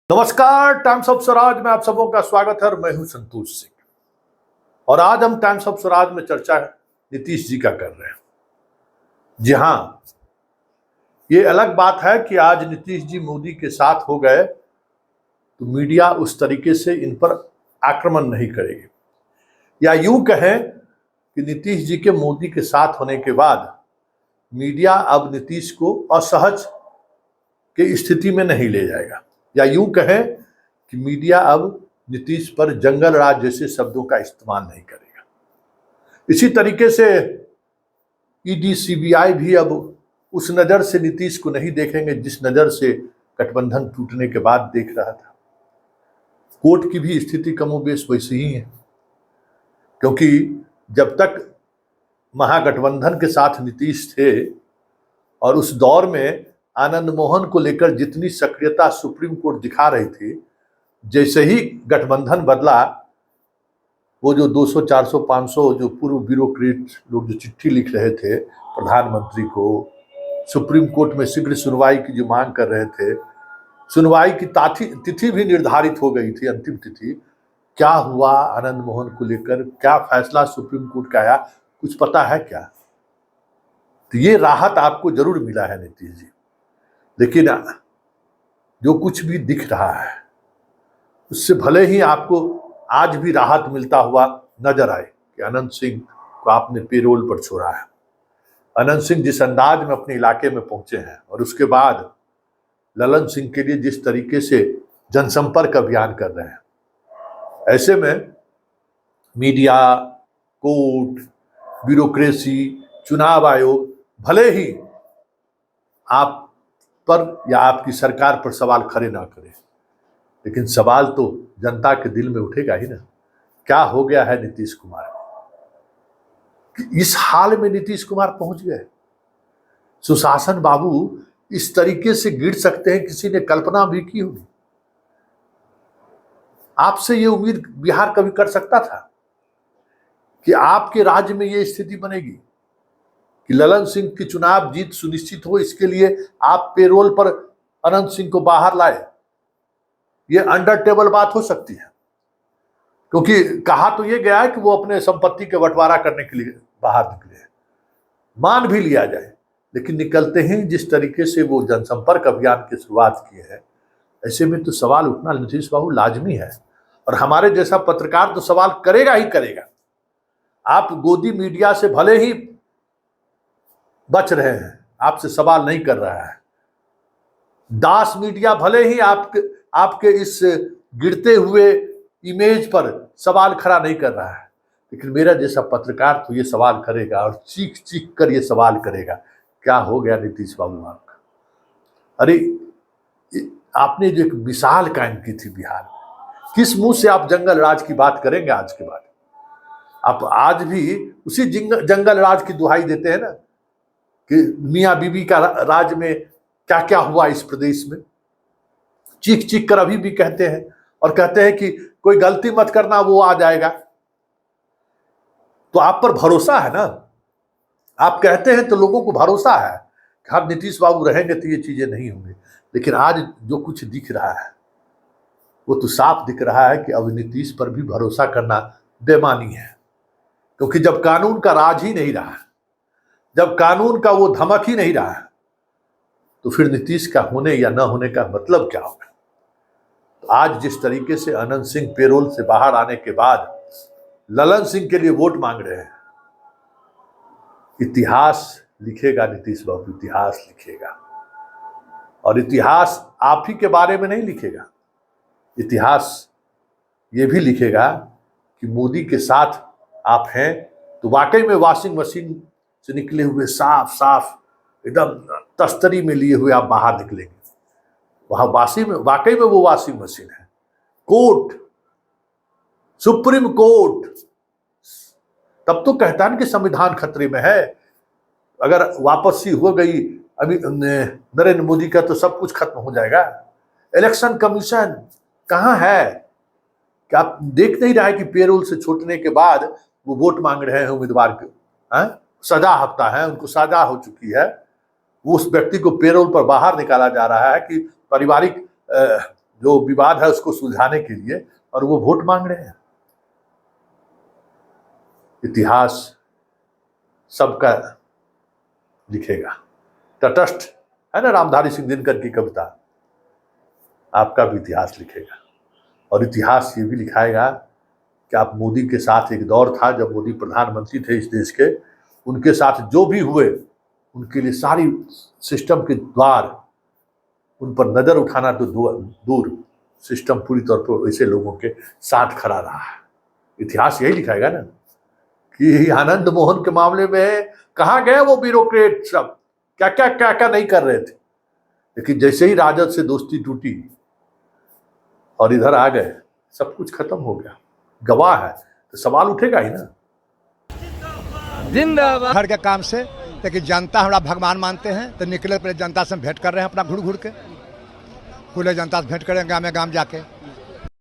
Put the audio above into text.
नमस्कार, times of Swaraj में आप सबों का स्वागत है और मैं हूं संतोष सिंह। और आज हम टाइम्स ऑफ स्वराज में चर्चा नीतीश जी का कर रहे हैं। जी हाँ, ये अलग बात है कि आज नीतीश जी मोदी के साथ हो गए तो मीडिया उस तरीके से इन पर आक्रमण नहीं करेगी, या यूं कहें कि नीतीश जी के मोदी के साथ होने के बाद मीडिया अब नीतीश को असहज की स्थिति में नहीं ले जाएगा, या यूं कहें कि मीडिया अब नीतीश पर जंगल राज जैसे शब्दों का इस्तेमाल नहीं करेगा। इसी तरीके से ईडी सीबीआई भी अब उस नज़र से नीतीश को नहीं देखेंगे जिस नज़र से गठबंधन टूटने के बाद देख रहा था। कोर्ट की भी स्थिति कमोबेश वैसी ही है, क्योंकि जब तक महागठबंधन के साथ नीतीश थे और उस दौर में आनंद मोहन को लेकर जितनी सक्रियता सुप्रीम कोर्ट दिखा रही थी, जैसे ही गठबंधन बदला, वो जो 200, 400, 500 जो पूर्व ब्यूरोक्रेट लोग जो चिट्ठी लिख रहे थे प्रधानमंत्री को, सुप्रीम कोर्ट में शीघ्र सुनवाई की जो मांग कर रहे थे, सुनवाई की तिथि भी निर्धारित हो गई थी, अंतिम तिथि। क्या हुआ आनंद मोहन को लेकर, क्या फैसला सुप्रीम कोर्ट का आया, कुछ पता है क्या? तो ये राहत आपको जरूर मिला है नीतीश जी। लेकिन जो कुछ भी दिख रहा है उससे भले ही आपको आज भी राहत मिलता हुआ नजर आए कि अनंत सिंह को आपने पेरोल पर छोड़ा है। अनंत सिंह जिस अंदाज में अपने इलाके में पहुंचे हैं और उसके बाद ललन सिंह के लिए जिस तरीके से जनसंपर्क अभियान कर रहे हैं, ऐसे में मीडिया, कोर्ट, ब्यूरोक्रेसी, चुनाव आयोग भले ही आप पर या आपकी सरकार पर सवाल खड़े ना करे, लेकिन सवाल तो जनता के दिल में उठेगा ही ना। क्या हो गया है नीतीश कुमार कि इस हाल में नीतीश कुमार पहुंच गए? सुशासन बाबू इस तरीके से गिर सकते हैं, किसी ने कल्पना भी की होगी? आपसे ये उम्मीद बिहार कभी कर सकता था कि आपके राज्य में ये स्थिति बनेगी कि ललन सिंह की चुनाव जीत सुनिश्चित हो, इसके लिए आप पेरोल पर अनंत सिंह को बाहर लाए? ये अंडर टेबल बात हो सकती है, क्योंकि कहा तो ये गया है कि वो अपने संपत्ति के बंटवारा करने के लिए बाहर निकले, मान भी लिया जाए। लेकिन निकलते ही जिस तरीके से वो जनसंपर्क अभियान की शुरुआत की है, ऐसे में तो सवाल उठना नीतीश बाबू लाजमी है, और हमारे जैसा पत्रकार तो सवाल करेगा ही करेगा। आप गोदी मीडिया से भले ही बच रहे हैं, आपसे सवाल नहीं कर रहा है, दास मीडिया भले ही आपके इस गिरते हुए इमेज पर सवाल खड़ा नहीं कर रहा है, लेकिन मेरा जैसा पत्रकार तो ये सवाल करेगा और चीख चीख कर ये सवाल करेगा, क्या हो गया नीतीश बाबू आपका? अरे आपने जो एक मिसाल कायम की थी बिहार में, किस मुंह से आप जंगल राज की बात करेंगे आज के बाद? आप आज भी उसी जंगल राज की दुहाई देते हैं ना कि मियाँ बीबी का राज में क्या क्या हुआ इस प्रदेश में, चीख चीख कर अभी भी कहते हैं, और कहते हैं कि कोई गलती मत करना, वो आ जाएगा। तो आप पर भरोसा है ना, आप कहते हैं तो लोगों को भरोसा है कि हाँ नीतीश बाबू रहेंगे तो ये चीजें नहीं होंगी। लेकिन आज जो कुछ दिख रहा है वो तो साफ दिख रहा है कि अब नीतीश पर भी भरोसा करना बेमानी है, क्योंकि जब कानून का राज ही नहीं रहा, जब कानून का वो धमक ही नहीं रहा, तो फिर नीतीश का होने या न होने का मतलब क्या होगा? तो आज जिस तरीके से अनंत सिंह पेरोल से बाहर आने के बाद ललन सिंह के लिए वोट मांग रहे हैं, इतिहास लिखेगा नीतीश बाबू, इतिहास लिखेगा। और इतिहास आप ही के बारे में नहीं लिखेगा, इतिहास ये भी लिखेगा कि मोदी के साथ आप हैं तो वाकई में वॉशिंग मशीन से निकले हुए साफ साफ एकदम तस्तरी में लिए हुए आप बाहर निकलेंगे। वहां वाकई में वो वॉशिंग मशीन है। कोर्ट, सुप्रीम कोर्ट तब तो कहता है कि संविधान खतरे में है, अगर वापसी हो गई अभी नरेंद्र मोदी का तो सब कुछ खत्म हो जाएगा। इलेक्शन कमीशन कहाँ है कि आप देख नहीं रहा है कि पेरोल से छूटने के बाद वो वोट मांग रहे हैं उम्मीदवार के, सजा हफ्ता है, उनको सजा हो चुकी है, वो उस व्यक्ति को पेरोल पर बाहर निकाला जा रहा है कि पारिवारिक जो विवाद है उसको सुलझाने के लिए, और वो वोट मांग रहे हैं। इतिहास सबका लिखेगा। तटस्थ है ना रामधारी सिंह दिनकर की कविता, आपका भी इतिहास लिखेगा। और इतिहास ये भी लिखाएगा कि आप मोदी के साथ, एक दौर था जब मोदी प्रधानमंत्री थे इस देश के, उनके साथ जो भी हुए उनके लिए सारी सिस्टम के द्वार, उन पर नजर उठाना तो दूर, सिस्टम पूरी तौर पर ऐसे लोगों के साथ खड़ा रहा है। इतिहास यही लिखाएगा ना कि आनंद मोहन के मामले में कहाँ गए वो ब्यूरोक्रेट, सब क्या क्या नहीं कर रहे थे, लेकिन जैसे ही राजद से दोस्ती टूटी और इधर आ गए, सब कुछ खत्म हो गया। गवाह है तो सवाल उठेगा ही ना। जिंदाबाद। घर के काम से, लेकिन जनता हमारा भगवान मानते हैं, तो निकले पहले जनता से भेंट कर रहे हैं अपना घुड़ घुड़ के, खुले जनता से भेंट करें गाँव में गाँव जाके।